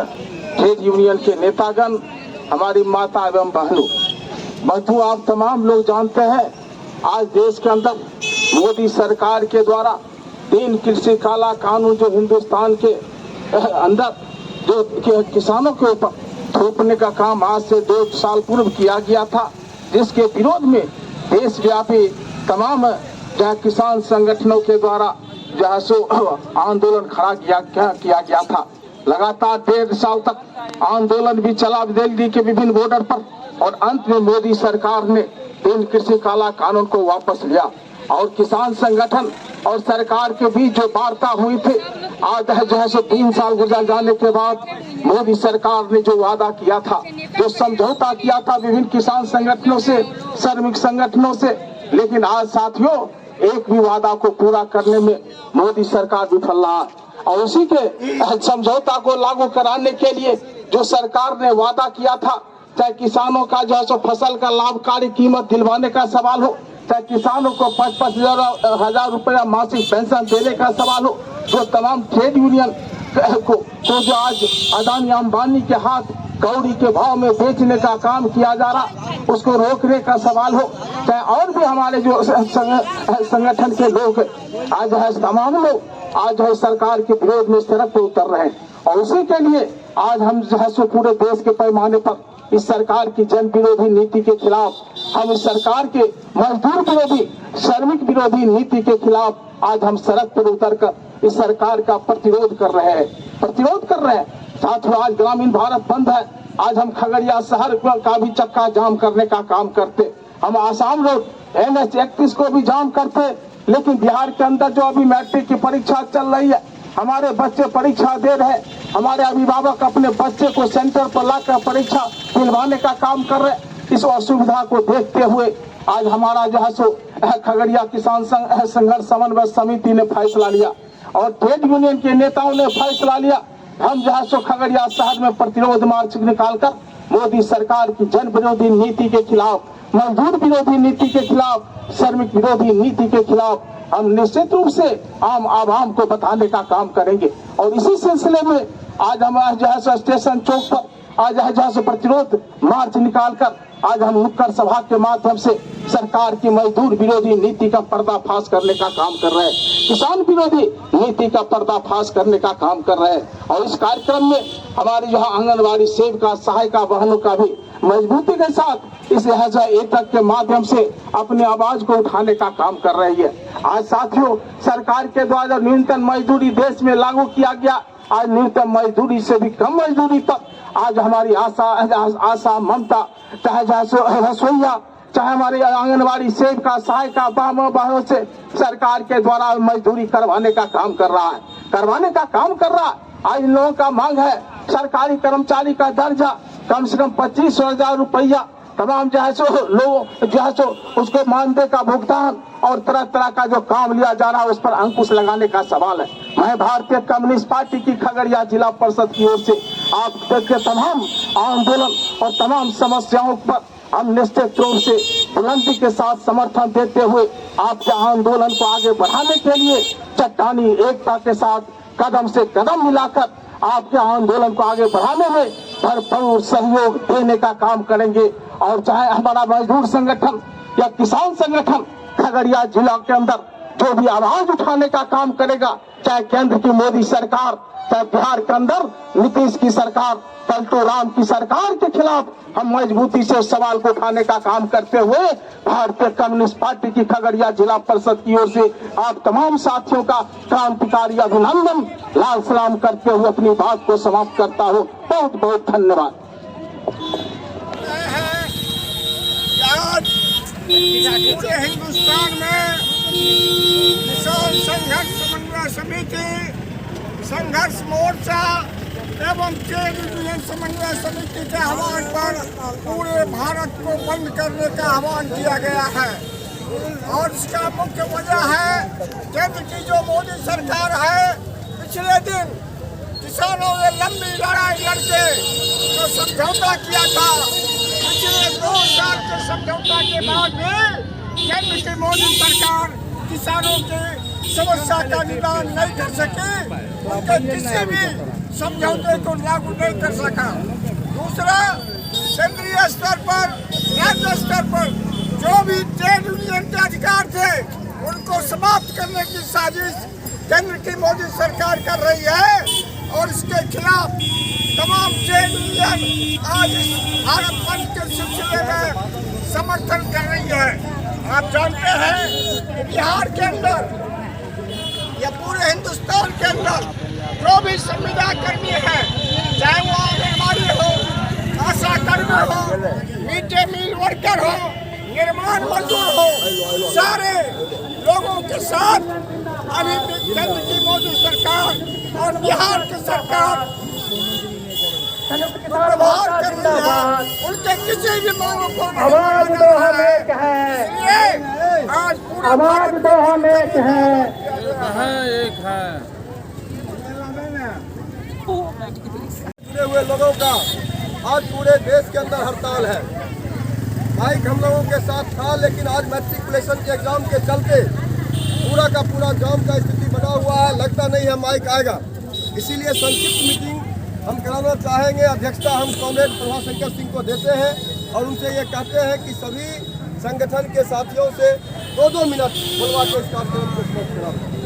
Trade union के नेतागण, हमारी माता एवं बहनों, आप तमाम लोग जानते हैं आज देश के अंदर मोदी सरकार के द्वारा 3 कृषि काला कानून जो हिंदुस्तान के अंदर जो किसानों के ऊपर थोपने का काम आज से 2 साल पूर्व किया गया था, जिसके विरोध में देशव्यापी तमाम किसान संगठनों के द्वारा आंदोलन खड़ा किया गया था। लगातार 1.5 साल तक आंदोलन भी चला दिल्ली के विभिन्न बॉर्डर पर, और अंत में मोदी सरकार ने 3 कृषि काला कानून को वापस लिया। और किसान संगठन और सरकार के बीच जो वार्ता हुई थी, आज 3 साल गुजर जाने के बाद मोदी सरकार ने जो वादा किया था, जो समझौता किया था विभिन्न किसान संगठनों से, श्रमिक संगठनों से, लेकिन आज साथियों एक भी वादा को पूरा करने में मोदी सरकार विफल रहा। और उसी के समझौता को लागू कराने के लिए जो सरकार ने वादा किया था, चाहे किसानों का फसल का लाभकारी कीमत दिलवाने का सवाल हो, चाहे किसानों को 5-5 हजार रुपया मासिक पेंशन देने का सवाल हो, जो तमाम ट्रेड यूनियन को जो आज अदानी अंबानी के हाथ कौड़ी के भाव में बेचने का काम किया जा रहा, उसको रोकने का सवाल हो, चाहे और भी हमारे जो संगठन के लोग आज तमाम लोग आज सरकार के विरोध में सड़क पर उतर रहे हैं। और उसी के लिए आज हम पूरे देश के पैमाने पर इस सरकार की जन विरोधी नीति के खिलाफ, हम इस सरकार के मजदूर विरोधी, श्रमिक विरोधी नीति के खिलाफ आज हम सड़क पर उतरकर इस सरकार का प्रतिरोध कर रहे हैं। साथियों, आज ग्रामीण भारत बंद है। आज हम खगड़िया शहर का भी चक्का जाम करने का काम करते, हम आसाम रोड NH 31 को भी जाम करते, लेकिन बिहार के अंदर जो अभी मैट्रिक की परीक्षा चल रही है, हमारे बच्चे परीक्षा दे रहे, हमारे अभिभावक अपने बच्चे को सेंटर पर लाकर परीक्षा दिलवाने का काम कर रहे। इस असुविधा को देखते हुए आज हमारा खगड़िया किसान संघर्ष समन्वय समिति ने फैसला लिया और ट्रेड यूनियन के नेताओं ने फैसला लिया, हम खगड़िया शहर में प्रतिरोध मार्च निकालकर मोदी सरकार की जन विरोधी नीति के खिलाफ, मजदूर विरोधी नीति के खिलाफ, श्रमिक विरोधी नीति के खिलाफ हम निश्चित रूप से आम आवाम को बताने का काम करेंगे। और इसी सिलसिले में आज हम स्टेशन चौक पर आज प्रतिरोध मार्च निकालकर आज हम नुक्कड़ सभा के माध्यम से सरकार की मजदूर विरोधी नीति का पर्दाफाश करने का काम कर रहे हैं, किसान विरोधी नीति का पर्दाफाश करने का काम कर रहे हैं। और इस कार्यक्रम में हमारी आंगनबाड़ी सेविका सहायिका बहनों का भी मजबूती के साथ इस एकक के माध्यम से अपनी आवाज को उठाने का काम कर रही है। आज साथियों, सरकार के द्वारा न्यूनतम मजदूरी देश में लागू किया गया, आज न्यूनतम मजदूरी से भी कम मजदूरी तक आज हमारी आशा ममता, चाहे रसोईया, चाहे हमारी आंगनबाड़ी सेविका सहायिका बहनों से सरकार के द्वारा मजदूरी करवाने का काम कर रहा है। आज इन लोगों का मांग है सरकारी कर्मचारी का दर्जा कम से कम 25,000 रुपया, तमाम लोग उसको मानदेय का भुगतान और तरह तरह का जो काम लिया जा रहा है उस पर अंकुश लगाने का सवाल है। मैं भारतीय कम्युनिस्ट पार्टी की खगड़िया जिला परिषद की ओर से आप के तमाम आंदोलन और तमाम समस्याओं पर हम निश्चित रूप से बुलंदी के साथ समर्थन देते हुए आपके आंदोलन को आगे बढ़ाने के लिए चट्टानी एकता के साथ कदम से कदम मिलाकर आपके आंदोलन को आगे बढ़ाने में भरपूर सहयोग देने का काम करेंगे। और चाहे हमारा मजदूर संगठन या किसान संगठन खगड़िया जिला के अंदर जो भी आवाज उठाने का काम करेगा, चाहे केंद्र की मोदी सरकार, चाहे बिहार के अंदर नीतीश की सरकार, पलटू राम की सरकार के खिलाफ हम मजबूती से सवाल को उठाने का काम करते हुए भारतीय कम्युनिस्ट पार्टी की खगड़िया जिला परिषद की ओर से आप तमाम साथियों का क्रांतिकारी अभिनंदन, लाल सलाम करते हुए अपनी बात को समाप्त करता हूँ। बहुत बहुत धन्यवाद। हिंदुस्तान में किसान संघर्ष समन्वय समिति, संघर्ष मोर्चा एवं ट्रेड यूनियन समन्वय समिति के आह्वान पर पूरे भारत को बंद करने का आह्वान किया गया है। और इसका मुख्य वजह है केंद्र की जो मोदी सरकार है, पिछले दिन किसानों ने लंबी लड़ाई लड़के जो समझौता किया था, पिछले 2 साल के समझौता के बाद भी केंद्र की मोदी सरकार किसानों की समस्या का निदान नहीं कर सकी। उनके किसी भी समझौते को लागू नहीं कर सका। दूसरा, केंद्रीय स्तर पर, राज्य स्तर पर जो भी ट्रेड यूनियन के अधिकार थे उनको समाप्त करने की साजिश केंद्र की मोदी सरकार कर रही है और इसके खिलाफ तमाम ट्रेड यूनियन आज इस भारत बंद के सिलसिले में समर्थन कर रही है। आप जानते हैं कि बिहार के अंदर या पूरे हिंदुस्तान के अंदर जो भी संविदा कर्मी है, चाहे वो आंगनबाड़ी हो, आशा कर्मी हो, मिड डे मील वर्कर हो, निर्माण मजदूर हो, सारे लोगों के साथ अभी केंद्र की मोदी सरकार और बिहार की सरकार व्यवहार कर रही है। उनके किसी भी मांगों को आवाज तो हम एक है, इसलिए आज पूरे आवाज तो हम एक है। जुड़े हुए लोगों का आज पूरे देश के अंदर हड़ताल है। माइक हम लोगों के साथ था, लेकिन आज मैट्रिकुलेशन के एग्जाम के चलते पूरा का पूरा जाम का स्थिति बना हुआ है। लगता नहीं है माइक आएगा, इसीलिए संक्षिप्त मीटिंग हम कराना चाहेंगे। अध्यक्षता हम कॉमरेड प्रभाशंकर सिंह को देते हैं और उनसे ये कहते हैं कि सभी संगठन के साथियों से 2-2 मिनट बुलवा के इस कार्यक्रम को समाप्त करा।